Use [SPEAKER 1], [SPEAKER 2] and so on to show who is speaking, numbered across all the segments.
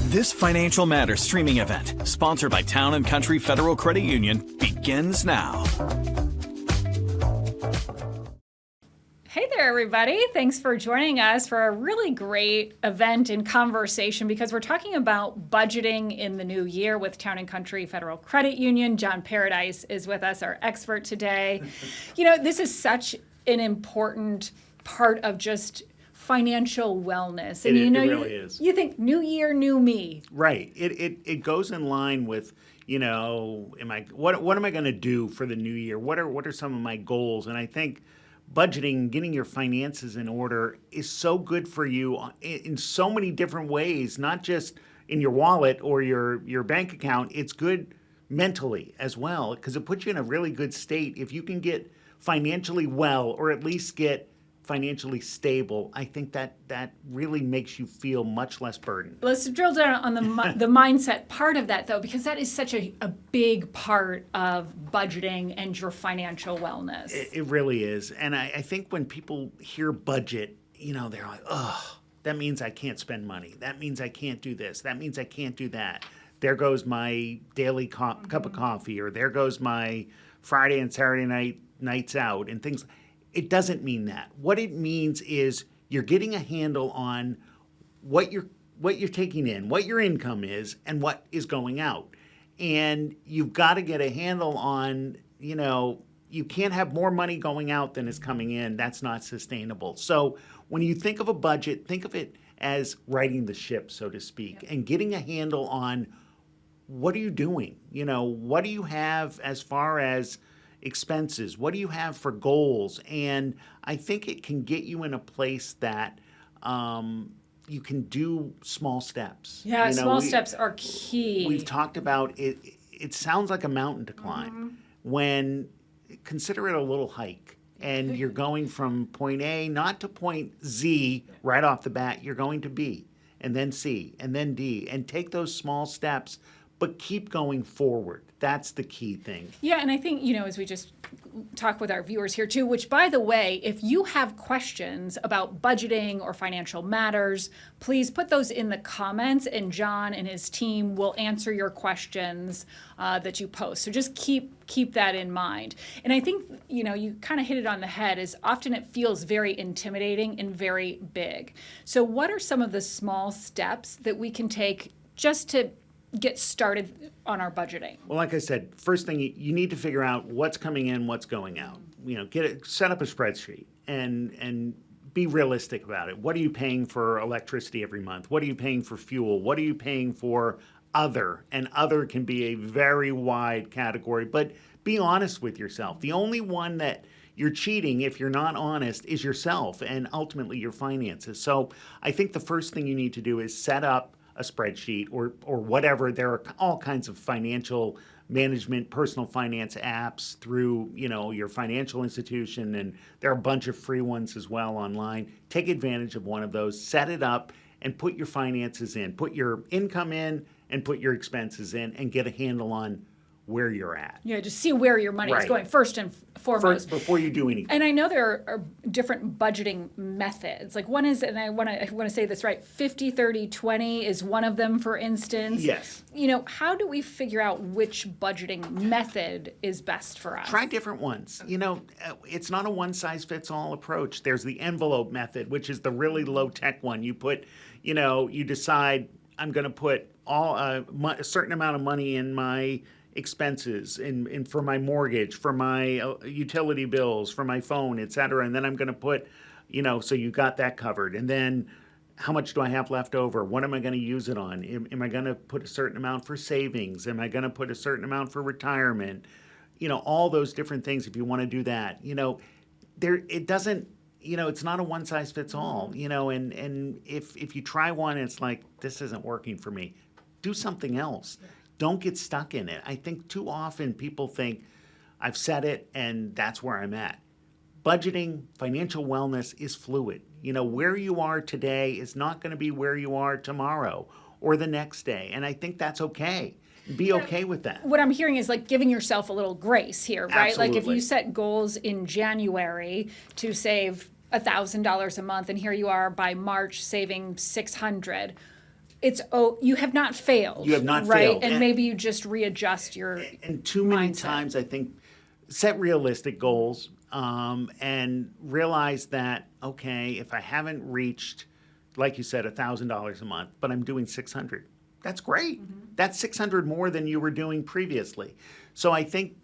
[SPEAKER 1] This Financial Matters streaming event, sponsored by Town & Country Federal Credit Union, begins now.
[SPEAKER 2] Hey there, everybody. Thanks for joining us for a really great event and conversation because we're talking about budgeting in the new year with Town & Country Federal Credit Union. John Paradise is with us, our expert today. You know, this is such an important part of just financial wellness. And
[SPEAKER 3] it really is.
[SPEAKER 2] You think new year, new me.
[SPEAKER 3] Right. It goes in line with, what am I going to do for the new year? What are some of my goals? And I think budgeting, getting your finances in order is so good for you in so many different ways, not just in your wallet or your bank account. It's good mentally as well because it puts you in a really good state. If you can get financially well or at least get financially stable, I think that really makes you feel much less burdened.
[SPEAKER 2] Let's drill down on the mindset part of that, though, because that is such a big part of budgeting and your financial wellness.
[SPEAKER 3] It really is. And I think when people hear budget, they're like, oh, that means I can't spend money. That means I can't do this. That means I can't do that. There goes my daily cup of coffee, or there goes my Friday and Saturday nights out and things. It doesn't mean that. What it means is you're getting a handle on what you're taking in, what your income is, and what is going out. And you've got to get a handle on, you can't have more money going out than is coming in. That's not sustainable. So when you think of a budget, think of it as righting the ship, so to speak, and getting a handle on what are you doing? What do you have as far as expenses? What do you have for goals? And I think it can get you in a place that you can do small steps.
[SPEAKER 2] Yeah, small steps are key.
[SPEAKER 3] We've talked about it. It sounds like a mountain to climb when consider it a little hike. And you're going from point A, not to point Z right off the bat. You're going to B, and then C, and then D, and take those small steps, but keep going forward. That's the key thing.
[SPEAKER 2] Yeah, and I think, as we just talk with our viewers here too, which, by the way, if you have questions about budgeting or financial matters, please put those in the comments, and John and his team will answer your questions that you post. So just keep that in mind. And I think, you kind of hit it on the head, is often it feels very intimidating and very big. So what are some of the small steps that we can take just to get started on our budgeting?
[SPEAKER 3] Well, like I said, first thing you need to figure out what's coming in, what's going out. Set up a spreadsheet and be realistic about it. What are you paying for electricity every month? What are you paying for fuel? What are you paying for other? And other can be a very wide category, but be honest with yourself. The only one that you're cheating if you're not honest is yourself and ultimately your finances. So I think the first thing you need to do is set up a spreadsheet or whatever. There are all kinds of financial management, personal finance apps through, your financial institution, and there are a bunch of free ones as well online. Take advantage of one of those, set it up, and put your finances in. Put your income in and put your expenses in and get a handle on where you're at.
[SPEAKER 2] Yeah, just see where your money is going first and foremost.
[SPEAKER 3] Before you do anything.
[SPEAKER 2] And I know there are different budgeting methods. Like one is, and I want to say this right, 50, 30, 20 is one of them, for instance.
[SPEAKER 3] Yes.
[SPEAKER 2] How do we figure out which budgeting method is best for us?
[SPEAKER 3] Try different ones. It's not a one-size-fits-all approach. There's the envelope method, which is the really low-tech one. You put, you decide, I'm going to put a certain amount of money in my expenses and for my mortgage, for my utility bills, for my phone, et cetera. And then I'm going to put, so you got that covered. And then how much do I have left over? What am I going to use it on? Am I going to put a certain amount for savings? Am I going to put a certain amount for retirement? All those different things if you want to do that. It doesn't, it's not a one size fits all, and if you try one, it's like, this isn't working for me. Do something else. Don't get stuck in it. I think too often people think, I've said it and that's where I'm at. Budgeting, financial wellness is fluid. Where you are today is not going to be where you are tomorrow or the next day. And I think that's okay. Be okay with that.
[SPEAKER 2] What I'm hearing is like giving yourself a little grace here, right?
[SPEAKER 3] Absolutely.
[SPEAKER 2] Like if you set goals in January to save $1,000 a month, and here you are by March saving $600. you have not failed.
[SPEAKER 3] You have not
[SPEAKER 2] right?
[SPEAKER 3] failed.
[SPEAKER 2] And maybe you just readjust your
[SPEAKER 3] And too many
[SPEAKER 2] mindset.
[SPEAKER 3] times, I think, set realistic goals and realize that, okay, if I haven't reached, like you said, $1,000 a month, but I'm doing 600, that's great. That's 600 more than you were doing previously. So I think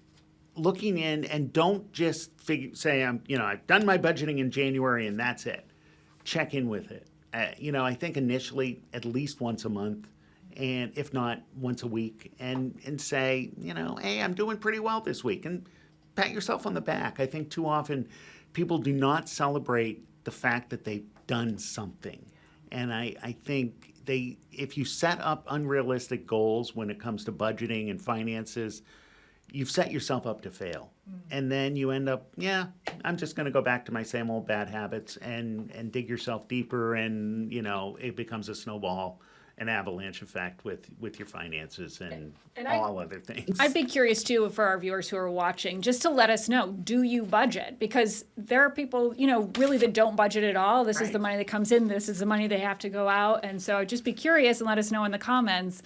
[SPEAKER 3] looking in, and don't just say, I've done my budgeting in January and that's it. Check in with it. I think initially at least once a month, and if not once a week, and say, hey, I'm doing pretty well this week, and pat yourself on the back. I think too often people do not celebrate the fact that they've done something. And I think if you set up unrealistic goals when it comes to budgeting and finances, you've set yourself up to fail. And then you end up, I'm just going to go back to my same old bad habits and dig yourself deeper, and, it becomes a snowball, an avalanche effect with your finances and all other things.
[SPEAKER 2] I'd be curious too for our viewers who are watching, just to let us know, do you budget? Because there are people, really that don't budget at all. This is the money that comes in. This is the money they have to go out. And so just be curious and let us know in the comments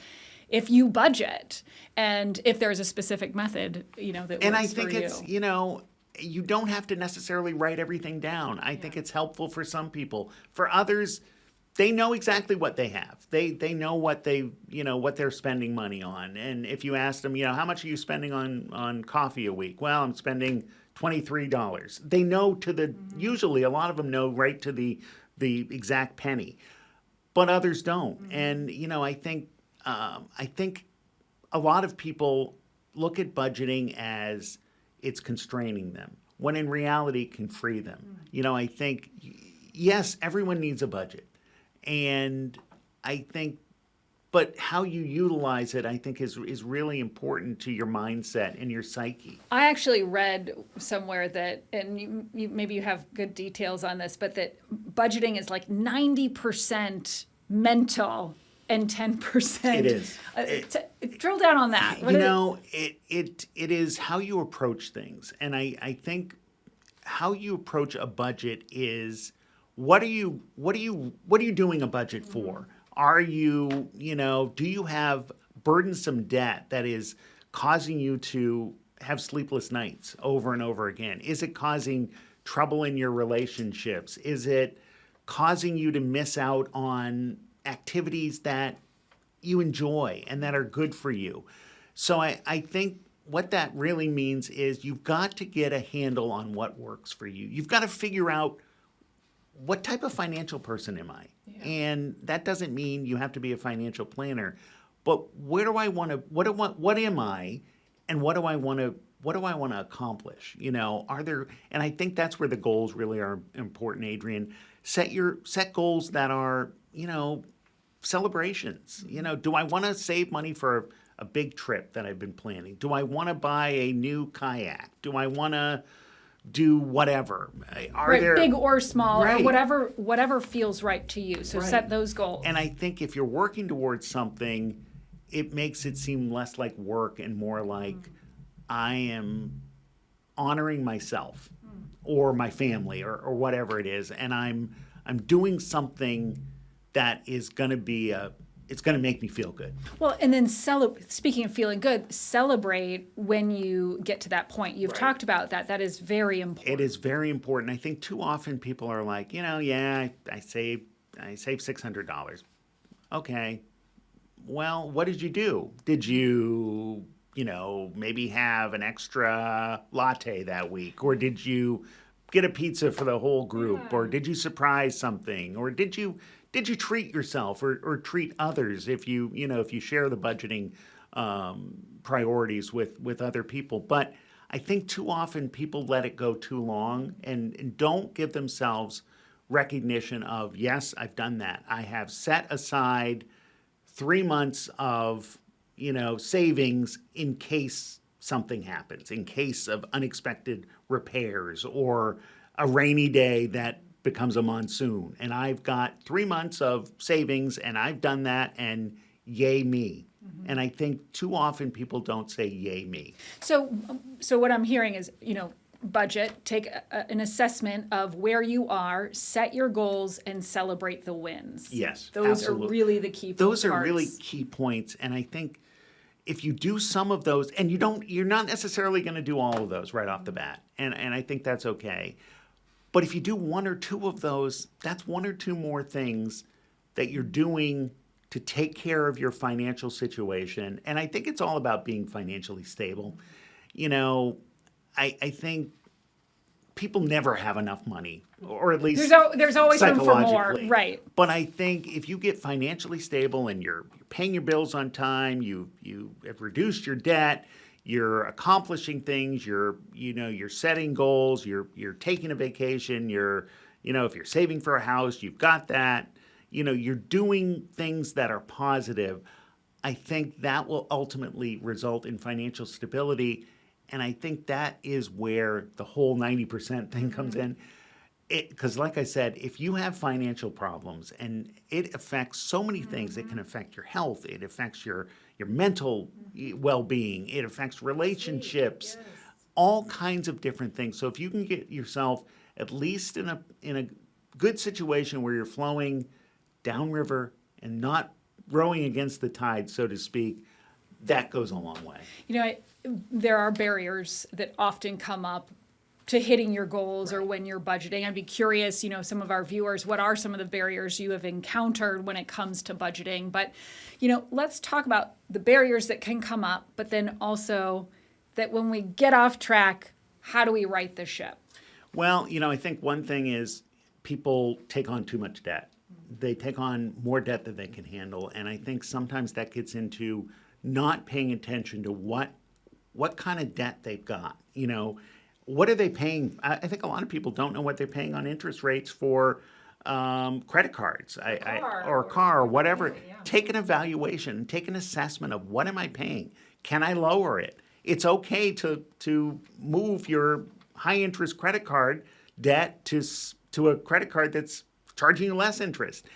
[SPEAKER 2] if you budget and if there's a specific method, that works for you.
[SPEAKER 3] And I think it's, you don't have to necessarily write everything down. I think it's helpful for some people. For others, they know exactly what they have. They know what what they're spending money on. And if you ask them, how much are you spending on coffee a week? Well, I'm spending $23. They know usually a lot of them know right to the exact penny, but others don't. And, I think a lot of people look at budgeting as it's constraining them, when in reality it can free them. I think, yes, everyone needs a budget. And I think, but how you utilize it, I think, is really important to your mindset and your psyche.
[SPEAKER 2] I actually read somewhere that, and maybe you have good details on this, but that budgeting is like 90% mental and 10%.
[SPEAKER 3] It is.
[SPEAKER 2] Drill down on that.
[SPEAKER 3] It is how you approach things. And I think how you approach a budget is, what are you doing a budget for? Are you, do you have burdensome debt that is causing you to have sleepless nights over and over again? Is it causing trouble in your relationships? Is it causing you to miss out on activities that you enjoy and that are good for you? So I think what that really means is you've got to get a handle on what works for you. You've got to figure out, what type of financial person am I? Yeah. And that doesn't mean you have to be a financial planner, but what am I, and what do I want to accomplish? And I think that's where the goals really are important, Adrian. Set goals that are, celebrations. Do I want to save money for a big trip that I've been planning? Do I want to buy a new kayak? Do I want to do whatever?
[SPEAKER 2] Big or small, or whatever feels right to you. So set those goals.
[SPEAKER 3] And I think if you're working towards something, it makes it seem less like work and more like I am honoring myself or my family or whatever it is, and I'm doing something that is going to be it's going to make me feel good.
[SPEAKER 2] Well, and then speaking of feeling good, celebrate when you get to that point. You've talked about that. That is very important.
[SPEAKER 3] It is very important. I think too often people are like, I saved $600. Okay. Well, what did you do? Did you, maybe have an extra latte that week? Or did you get a pizza for the whole group? Yeah. Or did you surprise something? Or did you treat yourself or treat others if you share the budgeting priorities with other people? But I think too often people let it go too long and don't give themselves recognition of, yes, I've done that. I have set aside 3 months of, savings in case something happens, in case of unexpected repairs or a rainy day that becomes a monsoon. And I've got 3 months of savings, and I've done that, and yay me. Mm-hmm. And I think too often people don't say yay me.
[SPEAKER 2] So what I'm hearing is, budget, take an assessment of where you are, set your goals, and celebrate the wins.
[SPEAKER 3] Yes,
[SPEAKER 2] Those
[SPEAKER 3] absolutely.
[SPEAKER 2] are really the key
[SPEAKER 3] Those
[SPEAKER 2] parts.
[SPEAKER 3] are really key points, and I think if you do some of those, and you're not necessarily going to do all of those right off the bat, and I think that's okay. But if you do one or two of those, that's one or two more things that you're doing to take care of your financial situation. And I think it's all about being financially stable. You know, I think people never have enough money, or at least
[SPEAKER 2] There's always room for more,
[SPEAKER 3] psychologically.
[SPEAKER 2] right?
[SPEAKER 3] But I think if you get financially stable and you're paying your bills on time, you have reduced your debt, you're accomplishing things, you're setting goals, you're taking a vacation, if you're saving for a house, you've got that, you're doing things that are positive. I think that will ultimately result in financial stability. And I think that is where the whole 90% thing comes in. Because like I said, if you have financial problems, and it affects so many things, it can affect your health, it affects your mental well-being, it affects relationships, all kinds of different things. So if you can get yourself at least in a good situation where you're flowing downriver and not rowing against the tide, so to speak, that goes a long way.
[SPEAKER 2] There are barriers that often come up to hitting your goals or when you're budgeting. I'd be curious, some of our viewers, what are some of the barriers you have encountered when it comes to budgeting? But, let's talk about the barriers that can come up, but then also that when we get off track, how do we right the ship?
[SPEAKER 3] Well, I think one thing is people take on too much debt. They take on more debt than they can handle. And I think sometimes that gets into not paying attention to what kind of debt they've got. What are they paying? I think a lot of people don't know what they're paying on interest rates for credit cards or a car or whatever. Yeah. Take an evaluation, take an assessment of what am I paying? Can I lower it? It's okay to move your high interest credit card debt to a credit card that's charging you less interest.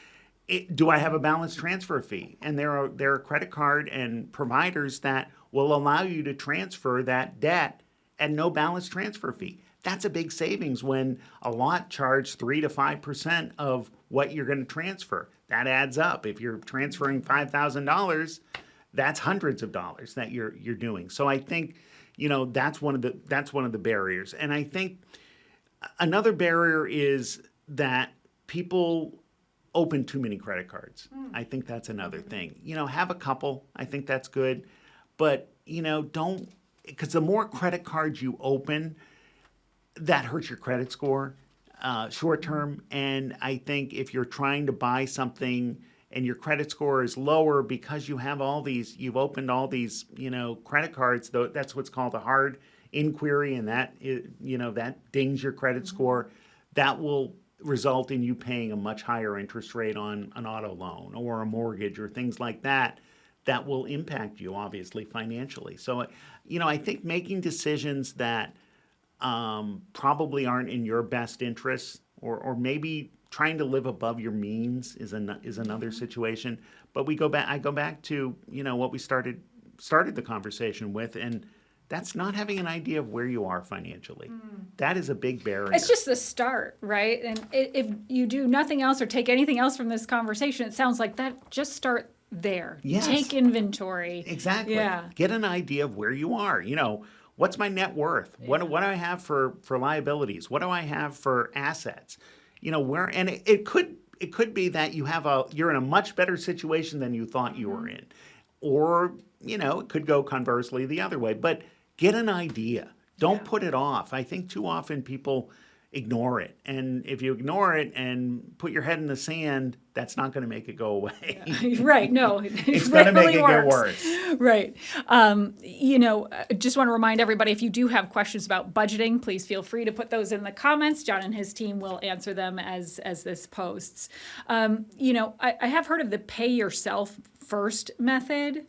[SPEAKER 3] Do I have a balance transfer fee? And there are credit card and providers that will allow you to transfer that debt at no balance transfer fee. That's a big savings when a lot charge 3 to 5% of what you're going to transfer. That adds up. If you're transferring $5,000, that's hundreds of dollars that you're doing. So I think, that's one of the barriers. And I think another barrier is that people open too many credit cards. I think that's another thing. Have a couple. I think that's good. But, don't, because the more credit cards you open, that hurts your credit score short term. And I think if you're trying to buy something and your credit score is lower because you've opened all these, credit cards, that's what's called a hard inquiry, and that dings your credit score. That will result in you paying a much higher interest rate on an auto loan or a mortgage or things like that. That will impact you, obviously, financially. So, I think making decisions that probably aren't in your best interest, or maybe trying to live above your means is another situation. But I go back to what we started the conversation with, and that's not having an idea of where you are financially. That is a big barrier.
[SPEAKER 2] It's just the start, right? And if you do nothing else or take anything else from this conversation, it sounds like that just start there.
[SPEAKER 3] Yes.
[SPEAKER 2] Take inventory.
[SPEAKER 3] Exactly.
[SPEAKER 2] Yeah.
[SPEAKER 3] Get an idea of where you are. What's my net worth? Yeah. What do I have for liabilities? What do I have for assets? And it could be that you're in a much better situation than you thought you were in. Or, it could go conversely the other way. But get an idea. Don't put it off. I think too often people ignore it. And if you ignore it and put your head in the sand, that's not going to make it go away.
[SPEAKER 2] Yeah. Right. No,
[SPEAKER 3] it's going to make it get worse.
[SPEAKER 2] Right. Just want to remind everybody, if you do have questions about budgeting, please feel free to put those in the comments. John and his team will answer them as this posts. I have heard of the pay yourself first method.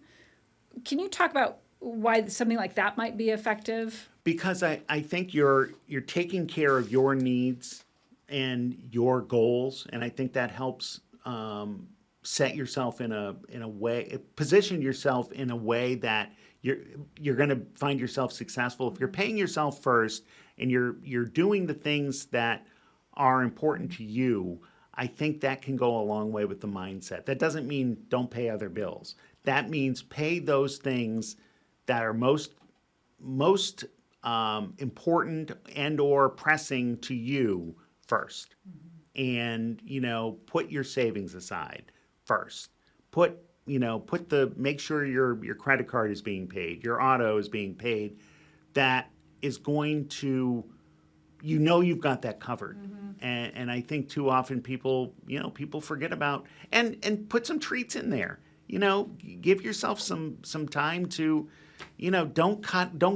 [SPEAKER 2] Can you talk about why something like that might be effective?
[SPEAKER 3] Because I think you're taking care of your needs and your goals, and I think that helps set yourself in a way, position yourself in a way that you're going to find yourself successful. If you're paying yourself first and you're doing the things that are important to you, I think that can go a long way with the mindset. That doesn't mean don't pay other bills. That means pay those things that are most important and or pressing to you first. And, put your savings aside first. Make sure your credit card is being paid, your auto is being paid. That is going to, you've got that covered. And I think too often people forget about, and put some treats in there. Give yourself some time to, don't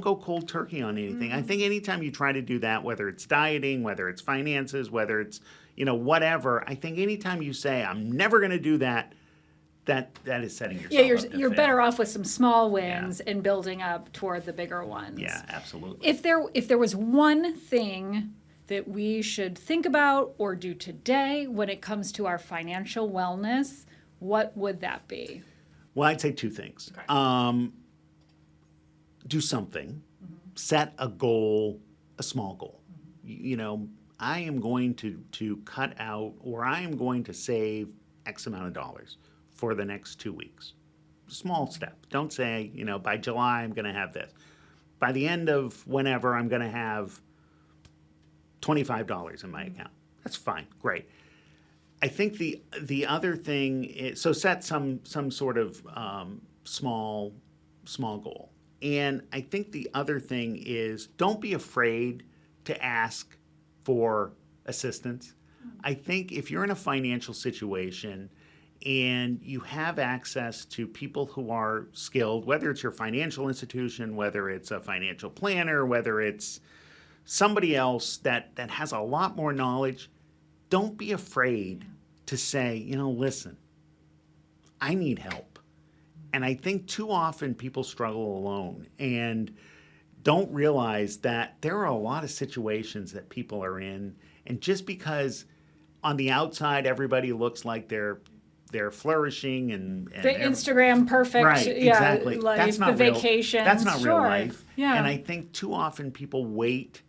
[SPEAKER 3] go cold turkey on anything. I think anytime you try to do that, whether it's dieting, whether it's finances, whether it's, whatever, I think anytime you say, I'm never going to do that, that is setting yourself up to
[SPEAKER 2] you're
[SPEAKER 3] fail.
[SPEAKER 2] better off with some small wins and building up toward the bigger ones.
[SPEAKER 3] Yeah, absolutely.
[SPEAKER 2] If there was one thing that we should think about or do today when it comes to our financial wellness, what would that be?
[SPEAKER 3] Well, I'd say two things.
[SPEAKER 2] Okay.
[SPEAKER 3] Do something. Set a goal, a small goal. I am going to cut out, or I am going to save X amount of dollars for the next 2 weeks. Small step. Don't say, by July I'm going to have this. By the end of whenever I'm going to have $25 in my account. That's fine. Great. I think the other thing is, so set some sort of small goal. And I think the other thing is, don't be afraid to ask for assistance. I think if you're in a financial situation and you have access to people who are skilled, whether it's your financial institution, whether it's a financial planner, whether it's somebody else that has a lot more knowledge, don't be afraid to say, listen, I need help. And I think too often people struggle alone and don't realize that there are a lot of situations that people are in. And just because on the outside everybody looks like they're flourishing and
[SPEAKER 2] the Instagram perfect,
[SPEAKER 3] right, exactly.
[SPEAKER 2] life,
[SPEAKER 3] that's not
[SPEAKER 2] the
[SPEAKER 3] real,
[SPEAKER 2] vacations.
[SPEAKER 3] That's not real
[SPEAKER 2] Sure.
[SPEAKER 3] life.
[SPEAKER 2] Yeah.
[SPEAKER 3] And I think too often people wait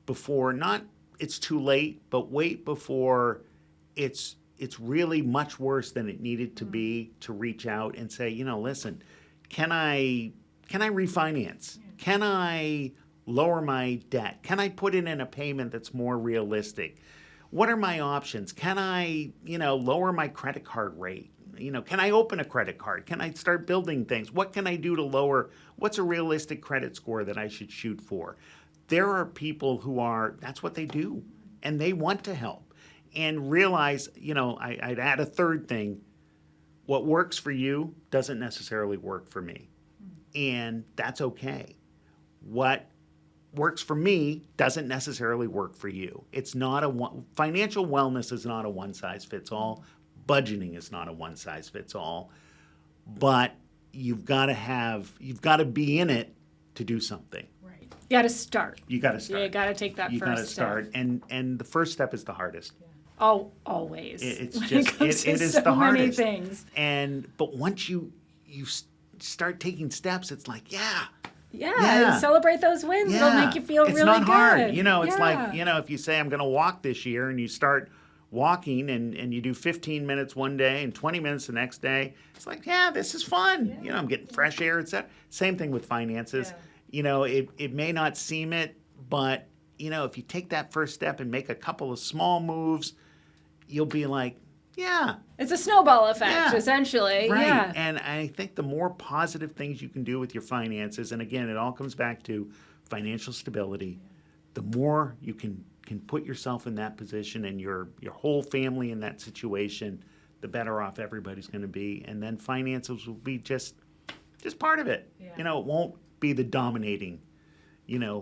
[SPEAKER 3] before, not it's too late, but wait before it's really much worse than it needed to be to reach out and say, listen, can I refinance? Can I lower my debt? Can I put it in a payment that's more realistic? What are my options? Can I, lower my credit card rate? Can I open a credit card? Can I start building things? What can I do to lower, what's a realistic credit score that I should shoot for? There are people who that's what they do, and they want to help. And realize, I'd add a third thing. What works for you doesn't necessarily work for me. And that's okay. What works for me doesn't necessarily work for you. It's not financial wellness is not a one-size-fits-all. Budgeting is not a one-size-fits-all. But you've got to be in it to do something.
[SPEAKER 2] Right. You got to start.
[SPEAKER 3] You got to start.
[SPEAKER 2] You got to take that first step.
[SPEAKER 3] You got to start. And the first step is the hardest.
[SPEAKER 2] Yeah. Oh, always.
[SPEAKER 3] It's
[SPEAKER 2] when
[SPEAKER 3] just
[SPEAKER 2] it is
[SPEAKER 3] so
[SPEAKER 2] the
[SPEAKER 3] hardest.
[SPEAKER 2] Many things.
[SPEAKER 3] But once you start taking steps, it's like,
[SPEAKER 2] Yeah, celebrate those wins. It'll make you feel really good.
[SPEAKER 3] It's not hard. It's like, if you say I'm going to walk this year and you start walking and you do 15 minutes one day and 20 minutes the next day, it's like, this is fun.
[SPEAKER 2] Yeah.
[SPEAKER 3] I'm getting fresh air, etc. Same thing with finances.
[SPEAKER 2] Yeah.
[SPEAKER 3] It may not seem it, but, if you take that first step and make a couple of small moves, you'll be like,
[SPEAKER 2] it's a snowball effect, essentially.
[SPEAKER 3] Right.
[SPEAKER 2] Yeah.
[SPEAKER 3] And I think the more positive things you can do with your finances, and again, it all comes back to financial stability, the more you can put yourself in that position and your whole family in that situation, the better off everybody's going to be. And then finances will be just part of it.
[SPEAKER 2] Yeah.
[SPEAKER 3] It won't be the dominating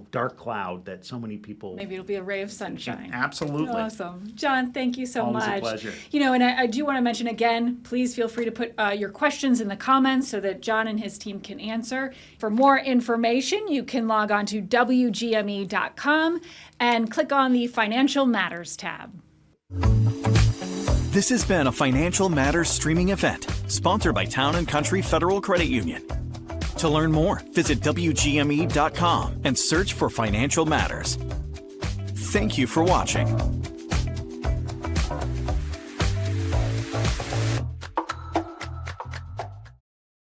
[SPEAKER 3] dark cloud that so many people.
[SPEAKER 2] Maybe it'll be a ray of sunshine.
[SPEAKER 3] Absolutely.
[SPEAKER 2] Awesome. John, thank you so
[SPEAKER 3] Always
[SPEAKER 2] much.
[SPEAKER 3] a pleasure.
[SPEAKER 2] And I do want to mention again, please feel free to put your questions in the comments so that John and his team can answer. For more information, you can log on to WGME.com and click on the Financial Matters tab.
[SPEAKER 1] This has been a Financial Matters streaming event sponsored by Town and Country Federal Credit Union. To learn more, visit WGME.com and search for Financial Matters. Thank you for watching.